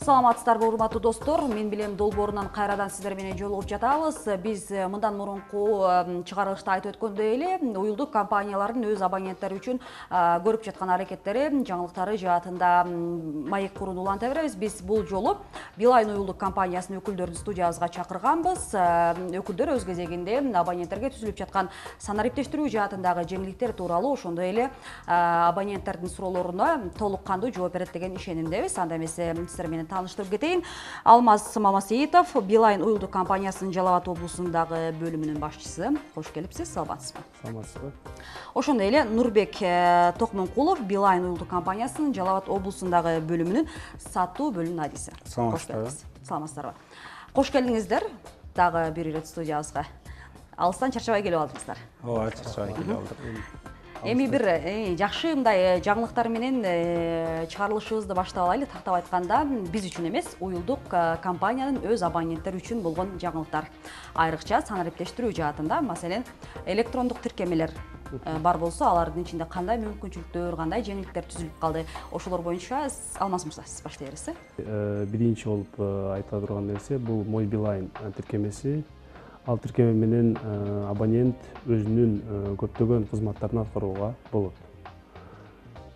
Саламатсыздарбы, урматтуу достор. Мен билем долбоорунан кайрадан сиздер менен жолугуп жатабыз. Биз мындан мурунку чыгарылышта айтып өткөндөй эле уюлдук компаниялардын өз абоненттери үчүн көрүп жаткан аракеттери, жаңылыктары жаатында маек курууну уланта беребиз. Биз бул жолу Билайн уюлдук компаниясынын өкүлдөрүн студиябызга чакырганбыз. Өкүлдөр өз кезегинде абоненттерге түзүлүп жаткан санариптештирүү жаатындагы жеңилдиктер тууралуу, ошондой эле абоненттердин суроолоруна толук кандуу жооп берет деген ишенимдебиз. Анда эмесе сиздер менен таныштырып кетейин. Алмаз Мамасеитов, Билайн уюлдук компаниясынын Жалал Абад облусундагы бөлүмүнүн башчысы. Кош келипсиз, саламатсызбы? Саламатсызбы. Ошондой эле Нурбек Токмонкулов, Билайн уюлдук компаниясынын Жалал Абад облусундагы бөлүмүнүн саттуу бөлүмүнүн адиси. Саламатсыздарбы? Кош келдиңиздер дагы бир ирет студиябызга. Алыстан чарчабай келип алдыңыздар. Ооба, чарчабай келип алдык. Эми бир жакшы мындай жаңылыктар менен чыгарылышыбызды баштап алайлы. Тактап айтканда, биз үчүн эмес, уюлдук компаниянын өз абоненттери үчүн болгон жаңылыктар. Айрыкча санариптештирүү жаатында, маселен, электрондук тиркемелер бар болсо, алардын ичинде кандай мүмкүнчүлүктөр, кандай жеңилдиктер түзүлүп калды? Ошолор боюнча Алмаз мырза, сиз баштай бересиз. Биринчи болуп айта турган нерсе бул Мой Билайн тиркемеси. Ал тиркеме менен абонент өзүнүн көптөгөн кызматтарын аткарууга болот.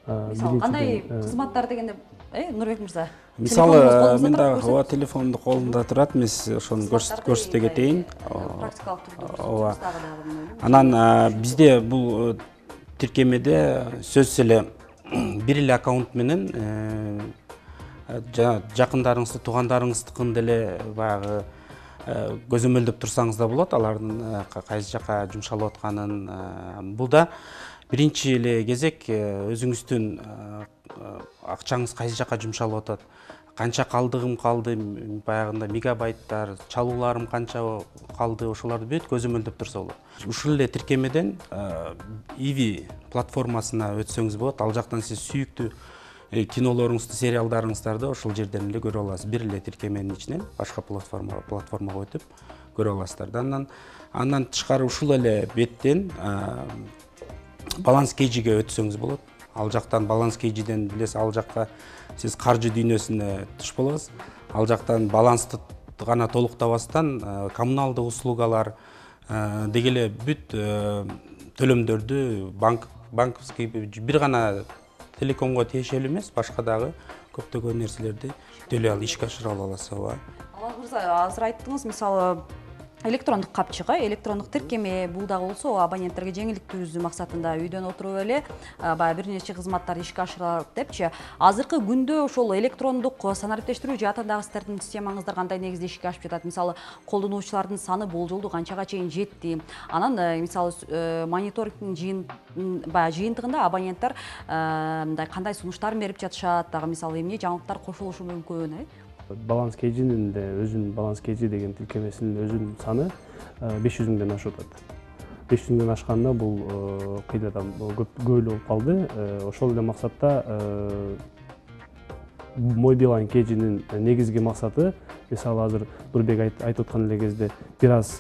Мисалы кандай кызматтар дегенде, Нурбек мырза? Мисалы, мен дагы телефонду колумда турат, мен ошону көрсөтө кетейин. Практикалык түрдө. Анан бизде бул тиркемеде сөзсүз эле бир эле аккаунт менен жакындарыңызды, туугандарыңыздыкын деле баягы көзөмөлдөп турсаңыз да болот, алардын кайсы жака жумшалып атканын. Бул да биринчи эле кезек өзүңүздүн акчаңыз кайсы жака жумшалып атат, канча калдыгым калды, баягында мегабайттар, чалууларым канча калды, ошолорду бүт көзөмөлдөп турса болот. Ушул эле тиркемеден Иви платформасына өтсөңүз болот. Ал жактан сиз сүйүктүү кинолоруңузду, сериалдарыңыздарды ошол жерден эле көрө аласыз. Бир эле тиркеменин ичинен башка платформага өтүп көрө аласыздар. Андан тышкары ушул эле беттен баланс кейжиге өтсөңүз болот. Ал жактан баланс кейжиден билесиз, ал жакка сиз каржы дүйнөсүнө туш болосуз. Ал жактан балансты гана толуктабастан коммуналдык услугалар деги эле бүт төлөмдөрдү банковский бир гана телекомго тиешелүү эмес, башка дагы көптөгөн нерселерди төлөй алып, ишке ашыра аласыз. Алмаз мырза, азыр айттыңыз, мисалы, электрондук капчыга, электрондук тиркеме бул дагы болсо абоненттерге жеңилдик түзүү максатында үйдөн отуруп эле баягы бир нече кызматтарды ишке ашырат депчи. Азыркы күндө ошол электрондук санариптештирүү жаатындагы сиздердин системаңыздар кандай негизде ишке ашып жатат? Мисалы, колдонуучулардын саны болжолдуу канчага чейин жетти? Анан мисалы мониторингдин жыйынтыгында абоненттер мындай кандай сунуштарын берип жатышат? Дагы мисалы эмне жаңылыктар кошулушу мүмкүн? Баланс кейжинин өзүнүн баланс кейжи деген тиркемесинин өзүнүн саны 500 миңден ашып атат. 500 миңден ашканда бул кыйнадан көбүлүп болуп калды. Ошол эле максатта Мой Билайн кейжинин негизги максаты, мисалы азыр Нурбек айтып аткан эле кезде бир аз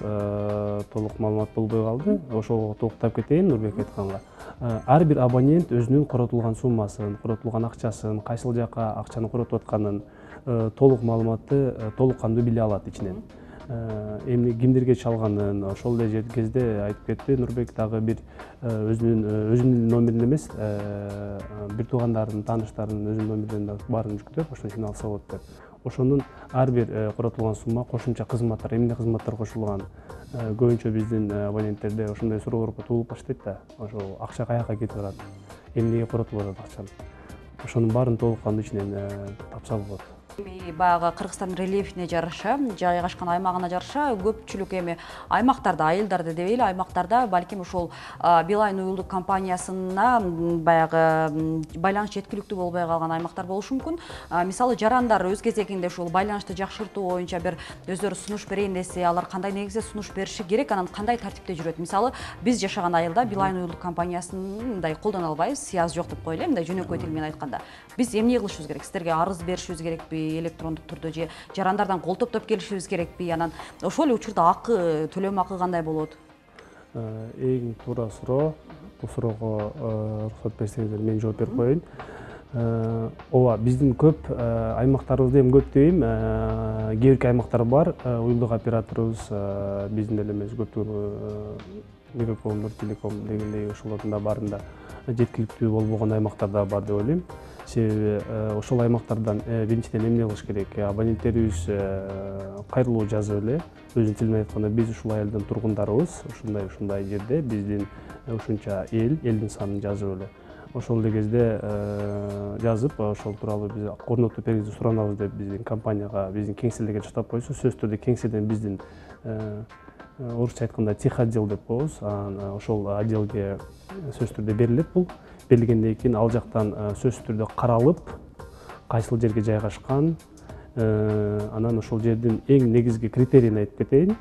толук маалымат болбой калды. Ошого токтоп кетейин Нурбек айтканга. Ар бир абонент өзүнүн коротулган суммасын, коротулган акчасын, кайсыл жака акчаны коротуп атканын толук маалыматты толук кандуу биле алат ичинен. Эмне кимдерге чалганын ошол эле кезде айтып кетти Нурбек, дагы бир өзүнүн номерин эмес, бир туугандардын, тааныштарынын өзүнүн номерлерин баарын жүктөп, ошон үчүн алса болот деп. Ошонун ар бир коротулган сумма, кошумча кызматтар, эмне кызматтар кошулган, көбүнчө биздин абоненттерде ошондой суроолор туулуп баштайт да. Ошол акча каяка кетип атат, эмнеге коротулуп атат акчаны. Ошонун баарын толук кандуу ичинен тапса болот. Баягы Кыргызстандын рельефине жараша, жайгашкан аймагына жараша көпчүлүк эми аймактарда, айылдарды дебейли, аймактарда балким ошол Билайн уюлдук компаниясына баягы байланыш жеткиликтүү болбой калган аймактар болушу мүмкүн. Мисалы, жарандар өз кезегинде ушул байланышты жакшыртуу боюнча бир өздөрү сунуш берейин десе, алар кандай негизде сунуш бериши керек, анан кандай тартипте жүрөт? Мисалы, биз жашаган айылда Билайн уюлдук компаниясын мындай колдоно албайбыз, связь жок деп коелу, мындай жөнөкөй тил менен айтканда. Биз эмне кылышыбыз керек? Сиздерге арыз беришибиз керекпи? Электрондук түрдө же жарандардан кол топтоп келишибиз керекпи? Анан ошол эле учурда акы, төлөм акы кандай болот? Эң туура суроо. Бул суроого уруксат берсеңиздер мен жооп берип коеюн. ооба биздин көп аймактарыбызда эми көп дейм, кээ бирки аймактар бар, уюлдук операторубуз биздин эле эмес көптөгөн мегаkomдор, телеком дегендей ошолордун да баарында жеткиликтүү болбогон аймактар да бар деп ойлойм. Себеби ошол аймактардан биринчиден эмне кылыш керек? Абоненттерибиз кайрылуу жазып эле, өзүнүн тилинен айтканда биз ушул айылдын тургундарыбыз, ушундай жерде биздин ушунча элдин санын жазып эле. Ошол эле кезде жазып, ошол тууралуу биз орнотуп бергенди суранабыз деп биздин компанияга, биздин кеңселерге жактап койсо, сөзсүз түрдө кеңседен биздин орусча айтканда техотдел деп коебуз. Ошол отделге сөзсүз түрдө берилет бул. Берилгенден кийин ал жактан сөзсүз түрдө каралып, кайсыл жерге жайгашкан, анан ошол жердин эң негизги критерийин айтып кетейин.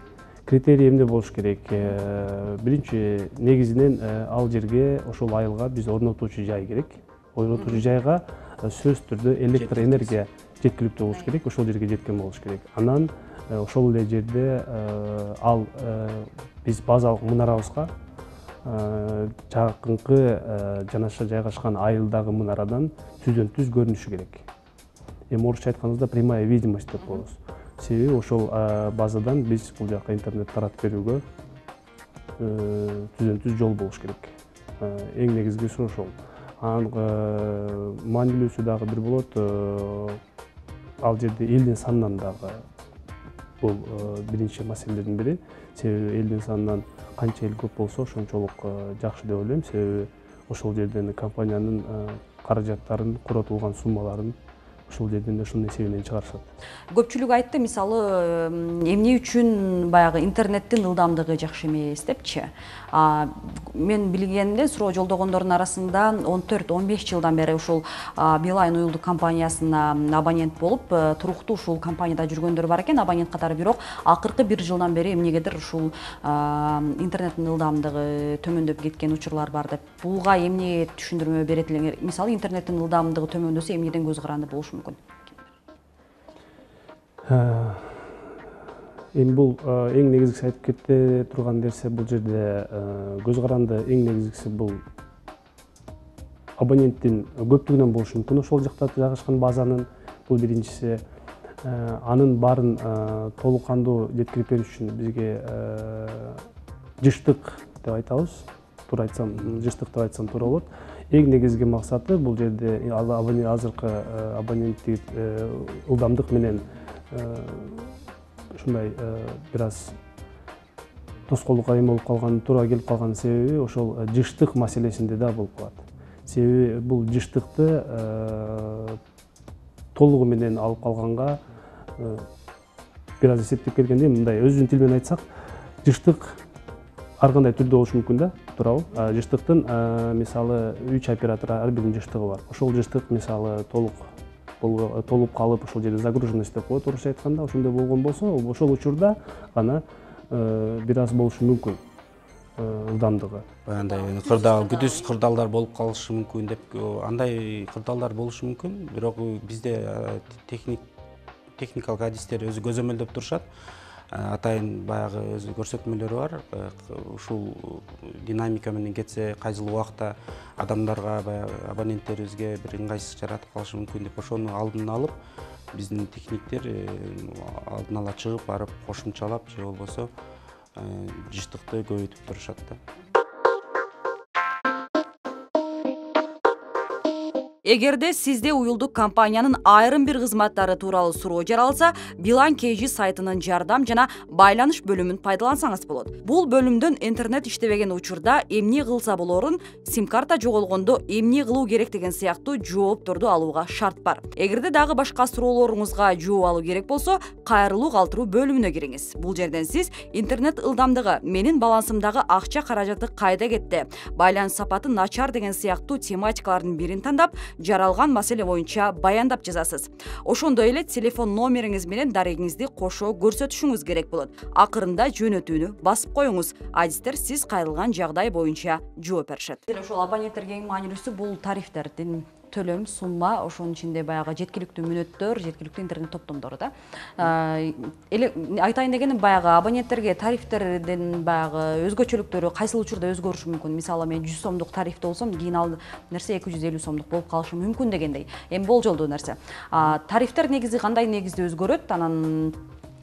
Критерий эмне болуш керек? Биринчи негизинен ал жерге, ошол айылга биз орнотуучу жай керек. Орнотуучу жайга сөзсүз түрдө электр энергия жеткиликтүү болуш керек, ошол жерге жеткен болуш керек. Анан ошол эле жерде ал биз базалык мунарабызга жакынкы жанаша жайгашкан айылдагы мунарадан түздөн түз көрүнүшү керек. Эми орусча айтканда прямая видимость деп коебуз. Себеби ошол базадан биз бул жака интернет таратып берүүгө түздөн түз жол болуш керек. Эң негизгиси ошол. Анан маанилүүсү дагы бир болот. Ал жерде элдин санынан дагы бул биринчи маселелердин бири. Себеби элдин санынан канча эл көп болсо, ошончолук жакшы деп ойлойм. Себеби ошол жерден компаниянын каражаттарын, коротулган суммаларын ошол жерден ошонун эсебинен чыгарышат. Көпчүлүк айтты, мисалы, эмне үчүн баягы интернеттин ылдамдыгы жакшы эмес депчи. Мен билгенимде суроо жолдогондордун арасында 14-15 жылдан бери ушул Билайн уюлдук компаниясына абонент болуп, туруктуу ушул компанияда жүргөндөр бар экен, абонент катары. Бирок акыркы 1 жылдан бери эмнегедир ушул интернеттин ылдамдыгы төмөндөп кеткен учурлар бар деп. Буга эмне түшүндүрмө берет элеңер? Мисалы, интернеттин ылдамдыгы төмөндөсө эмнеден көз каранды болуш мүмкүн? Эми бул эң негизгиси айтып кете турган нерсе, бул жерде көз каранды эң негизгиси бул абоненттин көптүгүнөн болушу мүмкүн. Ошол жакта жайгашкан базанын бул биринчиси. Анын баарын толук кандуу жеткирип бериш үчүн бизге жыштык деп айтабыз. Туура айтсам, жыштык деп айтсам туура болот. Эң негизги максаты бул жерде азыркы абоненттик ылдамдык менен ушундай бир аз тоскоолдукка эме болуп калган, туура келип калган себеби ошол жыштык маселесинде да болуп калат. Себеби бул жыштыкты толугу менен алып калганга бир аз эсептеп келгенде, мындай өзүнүн тили менен айтсак, жыштык ар кандай түрдө болушу мүмкүн да, туурабы? Жыштыктын мисалы 3 оператор ар биринин жыштыгы бар. Ошол жыштык мисалы толуп калып, ошол жерде загруженность деп коет орусча айтканда, ошондой болгон болсо, ошол учурда гана бир аз болушу мүмкүн ылдамдыгы. Андай күдүс кырдаалдар болуп калышы мүмкүн деп, андай кырдаалдар болушу мүмкүн. Бирок бизде техникалык адистер өзү көзөмөлдөп турушат. Атайын баягы өзү көрсөтмөлөрү бар. Ушул динамика менен кетсе, кайсыл убакта адамдарга, баягы абоненттерибизге бир ыңгайсыздык жаратып калышы мүмкүн деп, ошону алдын алып, биздин техниктер алдын ала чыгып барып кошумчалап, же болбосо жыштыкты көбөйтүп турушат да. Эгерде сизде уюлдук компаниянын айрым бир кызматтары тууралуу суроо жаралса, Билайн KG сайтынын жардам жана байланыш бөлүмүн пайдалансаңыз болот. Бул бөлүмдөн интернет иштебеген учурда эмне кылса болорун, сим-карта жоголгондо эмне кылуу керек деген сыяктуу жоопторду алууга шарт бар. Эгерде дагы башка суроолоруңузга жооп алуу керек болсо, кайрылуу калтыруу бөлүмүнө кириңиз. Бул жерден сиз интернет ылдамдыгы, менин балансымдагы акча каражаты кайда кетти, байланыш сапаты начар деген сыяктуу тематикалардын бирин тандап, жаралган маселе боюнча баяндап жазасыз. Ошондой эле телефон номериңиз менен дарегиңизди кошо көрсөтүшүңүз керек болот. Акырында жөнөтүүнү басып коюңуз. Адистер сиз кайрылган жагдай боюнча жооп беришет. Ошол абоненттерге эң маанилүүсү бул тарифтердин төлөм, сумма, ошонун ичинде баягы жеткиликтүү мүнөттөр, жеткиликтүү интернет топтомдору да. Айтайын дегеним баягы абоненттерге тарифтердин баягы өзгөчөлүктөрү кайсыл учурда өзгөрүшү мүмкүн. Мисалы мен 100 сомдук тарифте болсом, кийин ал нерсе 250 сомдук болуп калышы мүмкүн дегендей. Эми болжолдуу нерсе. Тарифтер негизи кандай негизде өзгөрөт? Анан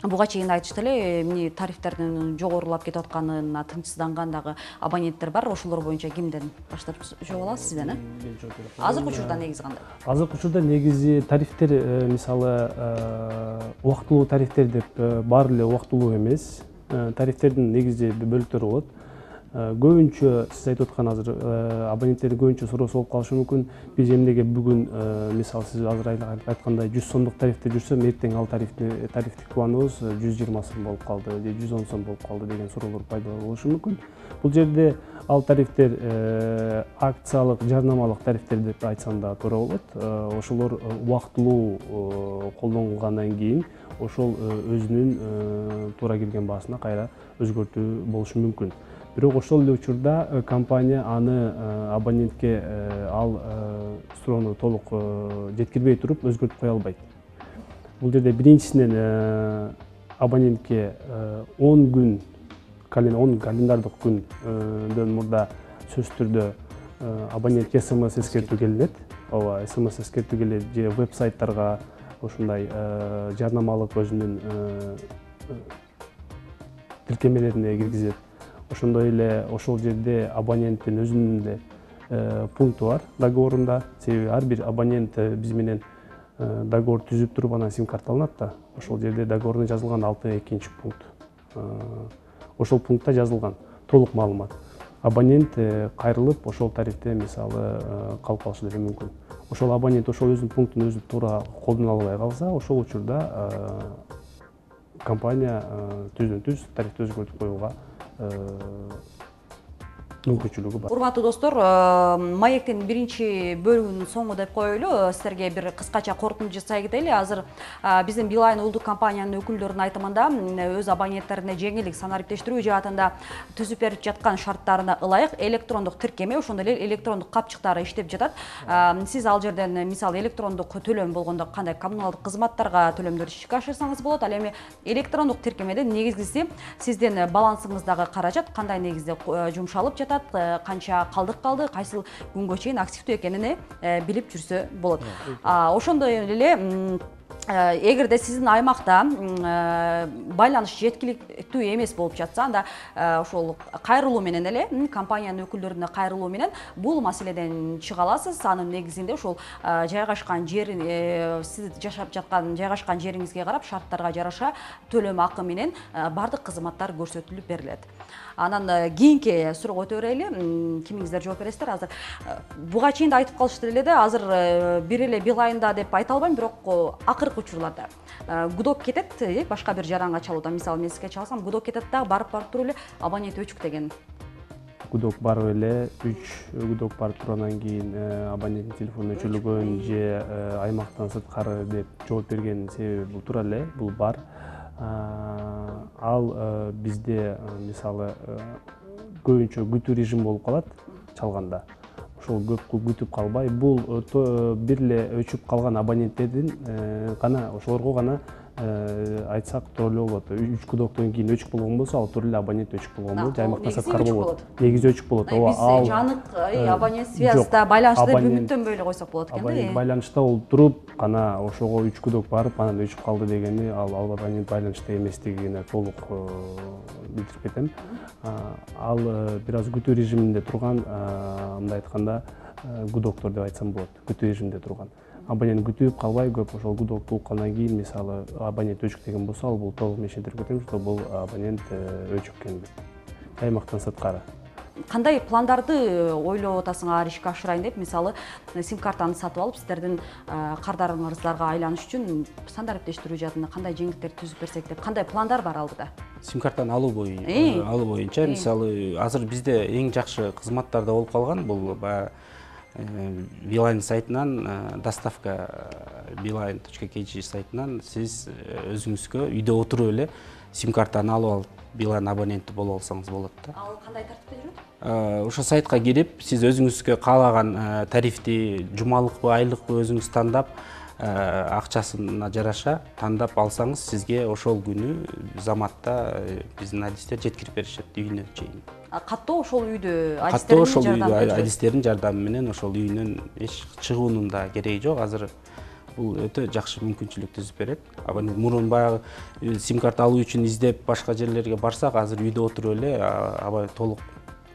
буга чейин айтышты эле, эмне тарифтердин жогорулап кетип атканына тынчсызданган дагы абоненттер бар. Ошолор боюнча кимден баштап жооп аласыз, сизден, Азыркы учурда негизи кандай? Азыркы учурда негизи тарифтер, мисалы, убактылуу тарифтер деп баары эле убактылуу эмес. Тарифтердин негизи бөлүктөрү болот. Көбүнчө сиз айтып аткан азыр абоненттердин көбүнчө суроосу болуп калышы мүмкүн. Биз эмнеге бүгүн, мисалы сиз азыр айткандай 100 сомдук тарифте жүрсөм, эртең ал тарифтик планыбыз 120 сом болуп калды, же 110 сом болуп калды деген суроолор пайда болушу мүмкүн. Бул жерде ал тарифтер акциялык, жарнамалык тарифтер деп айтсам да туура болот. Ошолор убактылуу колдонулгандан кийин ошол өзүнүн туура келген баасына кайра өзгөртүү болушу мүмкүн. Бирок ошол эле учурда компания аны абонентке ал суроону толук жеткирбей туруп өзгөртүп кое албайт. Бул жерде биринчисинен абонентке 10 күн, 10 календардык күндөн мурда сөзсүз түрдө абонентке СМС эскертүү келет. Ооба, СМС эскертүү келет, же веб-сайттарга ушундай жарнамалык өзүнүн тиркемелерине киргизет. Ошондой эле ошол жерде абоненттин өзүнүн эле пункту бар договорунда. Себеби ар бир абонент биз менен договор түзүп туруп анан сим карта алынат да. Ошол жерде договорунда жазылган 6-2 пункт. Ошол пунктта жазылган толук маалымат. Абонент кайрылып ошол тарифте мисалы калып калышы деле мүмкүн. Ошол абонент ошол өзүнүн пунктун өзү туура колдоно албай калса, ошол учурда компания түздөн-түз тарифти өзгөртүп коюуга мүмкүнчүлүгү бар. Урматтуу достор, маектин биринчи бөлүгүнүн соңу деп коелу. Силерге бир кыскача корутунду жасай кетели. Азыр биздин Билайн улуттук компаниянын өкүлдөрүнүн айтымында өз абоненттерине жеңилдик санариптештирүү жаатында түзүп берип жаткан шарттарына ылайык электрондук тиркеме, ошондой эле электрондук капчыктары иштеп жатат. Сиз ал жерден мисалы электрондук төлөм болгондо кандай коммуналдык кызматтарга төлөмдөрдү ишке ашырсаңыз болот. Ал эми электрондук тиркемеден негизгиси сиздин балансыңыздагы каражат кандай негизде жумшалып жатат, канча калдык калды, кайсыл күнгө чейин активдүү экенин билип жүрсө болот. Ошондой эле эгерде сиздин аймакта байланыш жеткиликтүү эмес болуп жатса, анда ошол кайрылуу менен эле компаниянын өкүлдөрүнө кайрылуу менен бул маселеден чыга аласыз. Анын негизинде ошол жайгашкан жери, сиз жашап жаткан жайгашкан жериңизге карап шарттарга жараша төлөм акы менен бардык кызматтар көрсөтүлүп берилет. Анан кийинки суроого өтө берели. Кимиңиздер жооп бересиздер? Азыр буга чейин да айтып калышты эле да, азыр бир эле Билайнда деп айта албайм, бирок акыркы учурларда гудок кетет, башка бир жаранга чалуудан. Мисалы мен сизге чалсам, гудок кетет да, барып туруп эле абонент өчүк деген. Гудок барып эле 3 гудок барып тургандан кийин абоненттин телефону өчүрүлгөн же аймактан сырткары деп жооп берген себеби бул туура эле, бул бар. Ал бизде мисалы көбүнчө күтүү режим болуп калат чалганда. Ошол көп күтүп калбай, бул бир эле өчүп калган абоненттердин гана, ошолорго гана айтсак туура эле болот. 3 гудоктон кийин өчүк болгон болсо, ал туура эле абонент өчүк болгон болот, аймактан сырткары болот. Негизи өчүк болот. Биз жанык абонент связьда байланышты үмүттөнбөй эле койсок болот экен да. Абонент байланышта туруп, гана ошого 3 гудок барып, анан өчүп калды дегени, ал абонент байланышта эместигине толук билдирип кетем. Ал бир аз күтүү режиминде турган, мындай айтканда, гудоктор деп айтсам болот. Күтүү режиминде турган. Абонент күтүп калбай, көп ошол гудок болгандан кийин, мисалы абонент өчүк деген болсо, ал бул толук мешендирип кетем, что бул абонент өчүк экен. Аймактан сырткары. Кандай пландарды ойлоп атасың ишке ашырайын деп? Мисалы сим картаны сатып алып, сиздердин кардарыңыздарга айланыш үчүн стандарттештирүү жаатында кандай жеңилдиктер түзүп берсек деп, кандай пландар бар алдыда? Сим картаны алуу боюнча мисалы азыр бизде эң жакшы кызматтарда болуп калган бул Билайн сайтынан, доставка Beeline.kg сайтынан сиз өзүңүзгө үйдө отуруп эле сим картаны алып алып Билайн абоненти болуп алсаңыз болот да. Ал кандай тартипте жүрөт? Ошо сайтка кирип, сиз өзүңүзгө каалаган тарифти жумалыкпы, айлыкпы өзүңүз тандап, акчасына жараша тандап алсаңыз, сизге ошол күнү заматта биздин адистер жеткирип беришет үйүнө чейин. Каттоо ошол үйдө Каттоо ошол үйдө жардамы адистердин жардамы менен ошол үйүнөн эч чыгуунун да кереги жок. Азыр бул өтө жакшы мүмкүнчүлүк түзүп берет. Абонент мурун баягы сим карта алуу үчүн издеп башка жерлерге барсак, азыр үйдө отуруп эле толук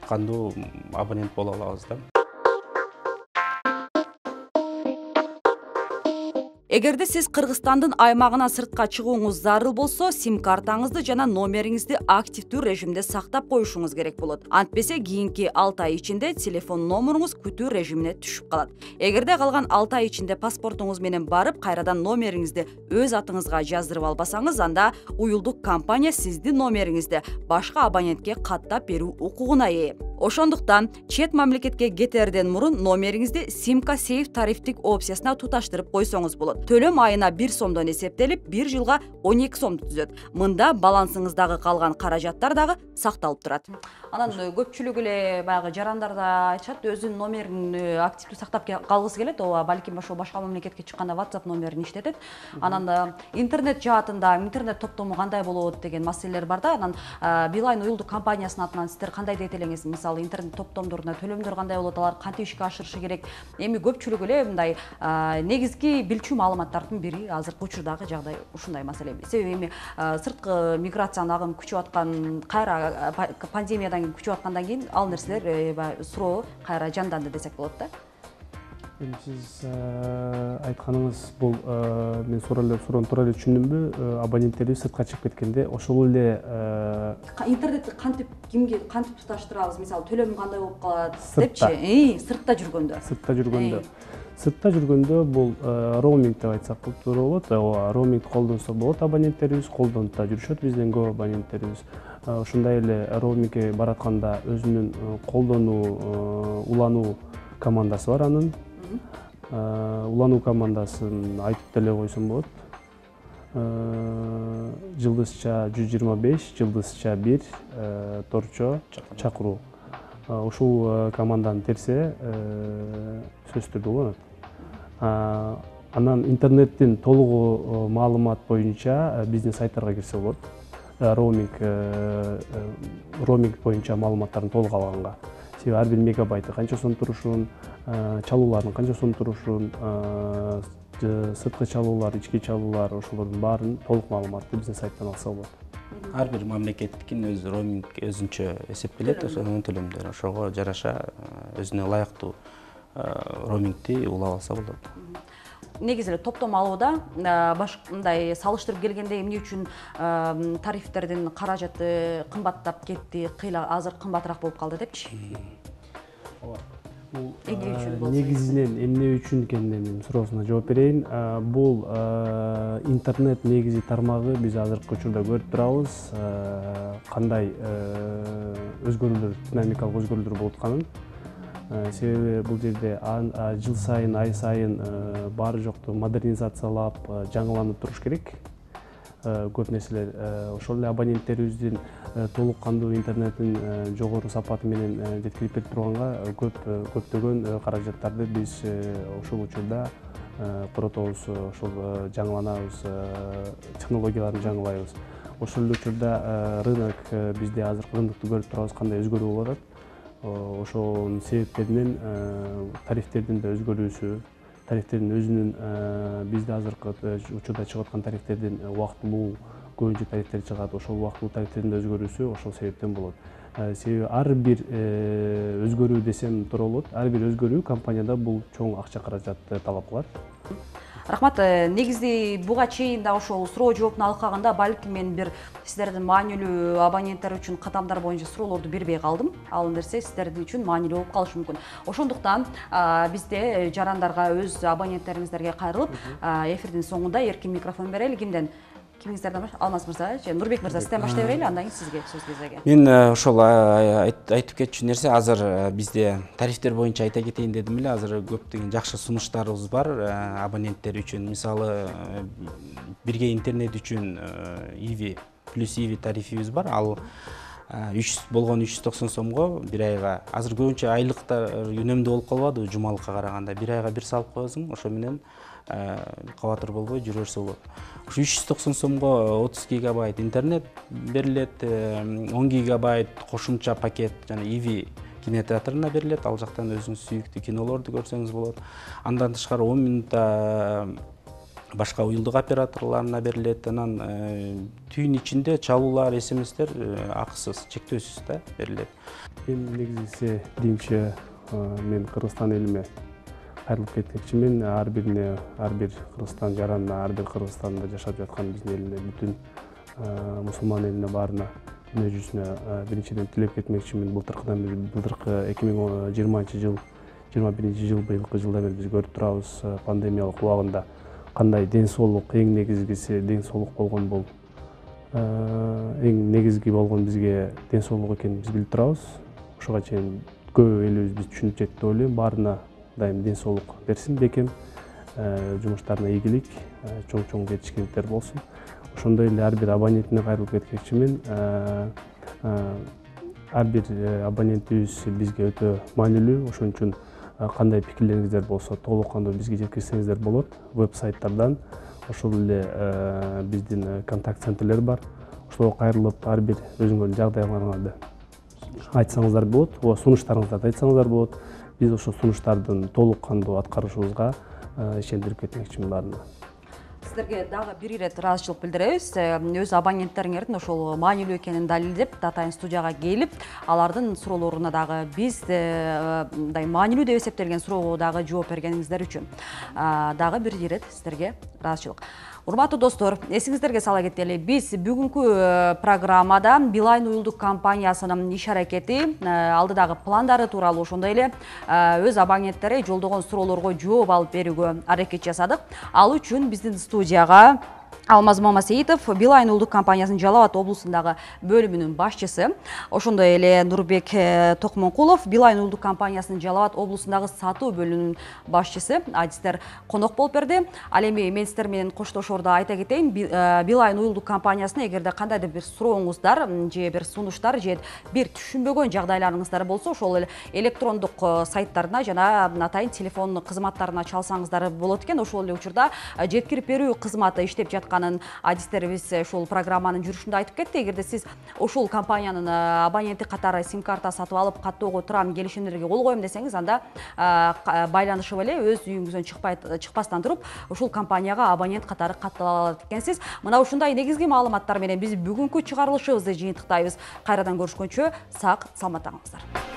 кандуу абонент боло алабыз да. Эгерде сиз Кыргызстандын аймагынан сыртка чыгууңуз зарыл болсо, сим картаңызды жана номериңизди активдүү режимде сактап коюшуңуз керек болот. Антпесе кийинки 6 ай ичинде телефон номеруңуз күтүү режимине түшүп калат. Эгерде калган 6 ай ичинде паспортуңуз менен барып, кайрадан номериңизди өз атыңызга жаздырып албасаңыз, анда уюлдук компания сиздин номериңизди башка абонентке каттап берүү укугуна ээ. Ошондуктан чет мамлекетке кетерден мурун номериңизди Симка Сейф тарифтик опциясына туташтырып койсоңуз болот. Төлөм айына 1 сомдон эсептелип, 1 жылга 12 сомду түзөт. Мында балансыңыздагы калган каражаттар дагы сакталып турат. Анан көпчүлүк эле баягы жарандарда айтышат, өзүнүн номерин активдүү сактап калгысы келет, ооба, балким ошо башка мамлекетке чыкканда WhatsApp номерин иштетет. Анан интернет жаатында, интернет топтому кандай болот деген маселелер бар да. Анан Билайн уюлдук компаниясынын атынан сиздер кандай дейт элеңиз? Мисалы интернет топтомдоруна төлөмдөр кандай болот, алар кантип ишке ашырышы керек? Эми көпчүлүк эле мындай негизги билчү маалыматтардын бири азыркы учурдагы жагдай ушундай маселе. Себеби эми сырткы миграциянын агымы күчүп аткан, кайра пандемиядан кийин күчүп аткандан кийин ал нерселер суроо кайра жанданды десек болот да. Эми сиз айтканыңыз бул мен суроону туура эле түшүндүмбү? Абоненттерибиз сыртка чыгып кеткенде ошол эле интернетти кимге кантип туташтырабыз? Мисалы төлөм кандай болуп калат депчи? Сыртта жүргөндө. Сыртта жүргөндө бул роуминг деп айтсак туура болот. Роумингди колдонсо болот, абоненттерибиз колдонуп да жүрүшөт, бизден көп абоненттерибиз. Ошондой эле роумингге баратканда өзүнүн колдонуу, улануу командасы бар анын. Улануу командасын айтып деле койсом болот. Жылдызча 125, жылдызча 1 торчо чакыруу. Ушул команданы терсе сөзсүз түрдө уланат. Анан интернеттин толугу маалымат боюнча биздин сайттарга кирсе болот. Роуминг боюнча маалыматтарын толук алганга. Себеби ар бир мегабайты канча сом турушун, чалуулардын канча сом турушун, сырткы чалуулар, ички чалуулар, ошолордун баарын толук маалыматты биздин сайттан алса болот. Ар бир мамлекеттикин өз роуминг өзүнчө эсептелет, ошонун төлөмдөрү ошого жараша өзүнө ылайыктуу роумингти улап алса болот. Негизи эле топтом алууда мындай салыштырып келгенде эмне үчүн тарифтердин каражаты кымбаттап кетти, кыйла азыр кымбатыраак болуп калды депчи? Негизинен эмне үчүн экенин суроосуна жооп берейин. Бул интернет негизи тармагы биз азыркы учурда көрүп турабыз, кандай өзгөрүүлөр, динамикалык өзгөрүүлөр болуп атканын. Себеби бул жерде жыл сайын, ай сайын баары жокту модернизациялап, жаңыланып туруш керек. Көп нерселер ошол эле абоненттерибиздин толук кандуу интернеттин жогору сапаты менен жеткирип берип турганга көптөгөн каражаттарды биз ошол учурда коротобуз, ошол жаңыланабыз, технологияларды жаңылайбыз. Ошол эле учурда рынок, бизде азыркы рынокту көрүп турабыз, кандай өзгөрүү болуп атат. Ошонун себептеринен тарифтердин да өзгөрүүсү, тарифтердин өзүнүн бизде азыркы учурда чыгып аткан тарифтердин убактылуу көбүнчө тарифтер чыгат, ошол убактылуу тарифтердин да өзгөрүүсү ошол себептен болот. Себеби ар бир өзгөрүү десем туура болот, ар бир өзгөрүү компанияда бул чоң акча каражатты талап кылат. Рахмат, негизи буга чейин да ошол суроо жооптун алкагында балким мен бир сиздердин маанилүү абоненттер үчүн катамдар боюнча суроолорду бербей калдым. Ал нерсе сиздердин үчүн маанилүү болуп калышы мүмкүн. Ошондуктан бизде жарандарга өз абоненттериңиздерге кайрылып, эфирдин соңунда эркин микрофон берели. Кимиңиздерден Алмаз мырза, Нурбек мырза, сизден баштай берели, андан кийин сизге сөз кезеги. Мен ошол айтып кетчү нерсе, азыр бизде тарифтер боюнча айта кетейин дедим эле, азыр көптөгөн жакшы сунуштарыбыз бар абоненттер үчүн. Мисалы, бирге интернет үчүн Иви плюс иви тарифибиз бар. Ал болгон 390 сомго бир айга, азыр көбүнчө айлыктар үнөмдүү болуп калбадыбы жумалыкка караганда, бир айга бир салып коесуң, ошо менен кабатыр болбой жүрө берсе болот. Ушу 390 сомго 30 гигабайт интернет берилет, 10 гигабайт кошумча пакет жана иви кинотеатрына берилет. Ал жактан өзүңүз сүйүктүү кинолорду көрсөңүз болот. Андан тышкары 10 минутта башка уюлдук операторларына берилет. Анан түйүн ичинде чалуулар, смстер акысыз, чектөөсүз да берилет. Эми негизгиси биринчи мен Кыргызстан элиме кайрылып кетмекчимин. Ар бир Кыргызстан жаранына, ар бир Кыргызстанда жашап жаткан биздин элине, бүтүн мусулман элине баарына дүнөө жүзүнө биринчиден тилеп кетмекчимин. Былтыркы 2020 жыл, 21 жыл, быйылкы жылдан бери биз көрүп турабыз пандемиялык убагында кандай ден соолук, эң негизгиси ден соолук болгон бул. Эң негизги болгон бизге ден соолук экенин биз билип турабыз. Ошого чейин көп элибиз биз түшүнүп жеттик деп ойлойм. Баарына дайым ден соолук берсин бекем, жумуштарына ийгилик, чоң жетишкендиктер болсун. Ошондой эле ар бир абонентине кайрылып кетмекчимин. Ар бир абонентибиз бизге өтө маанилүү. Ошон үчүн кандай пикирлериңиздер болсо толук кандуу бизге жеткирсеңиздер болот. Веб-сайттардан, ошол эле биздин контакт центрлер бар. Ошолго кайрылып ар бир өзүңөрдүн жагдайларыңарды айтсаңыздар болот, сунуштарыңыздарды айтсаңыздар болот. Биз ошол сунуштардын толук кандуу аткарышыбызга ишендирип кетмекчимин баарына. Сіздерге дагы бир ирет ыраазычылык билдиребиз. Өз абоненттериңердин ошол маанилүү экенин далилдеп, Атайын студияга келип, алардын суроолоруна дагы биз маанилүү деп эсептелген суроого дагы жооп бергениңиздер үчүн дагы бир ирет сиздерге ыраазычылык. Урматтуу достор, эсиңиздерге сала кетели, биз бүгүнкү программада Билайн уюлдук компаниясынын иш аракети, алдыдагы пландары тууралуу, ошондой эле өз абоненттери жолдогон суроолорго жооп алып берүүгө аракет жасадык. Ал үчүн биздин студияга Алмаз Мамасеитов, Билайн уюлдук компаниясынын Жалал Абад облусундагы бөлүмүнүн башчысы, ошондой эле Нурбек Токмонкулов, Билайн уюлдук компаниясынын Жалал Абад облусундагы сатуу бөлүмүнүн башчысы, адистер конок болуп берди. Ал эми мен сиздер менен коштошоордо айта кетейин, Билайн уюлдук компаниясына эгерде кандайдыр бир сурооңуздар же бир сунуштар же бир түшүнбөгөн жагдайларыңыздар болсо, ошол эле электрондук сайттарына жана Атайын телефон кызматтарына чалсаңыздар болот экен. Ошол эле учурда жеткирип берүү кызматы иштеп жаткан адистерибиз ошол программанын жүрүшүндө айтып кетти. Эгерде сиз ошол компаниянын абоненти катары сим-карта сатып алып, каттоого турам, келишимдерге кол коем десеңиз, анда байланышып эле өз үйүңүздөн чыкпастан туруп, ошол компанияга абонент катары каттала алат экенсиз. Мына ушундай негизги маалыматтар менен биз бүгүнкү чыгарылышыбызды жыйынтыктайбыз. Кайрадан көрүшкөнчө сак саламатта калыңыздар.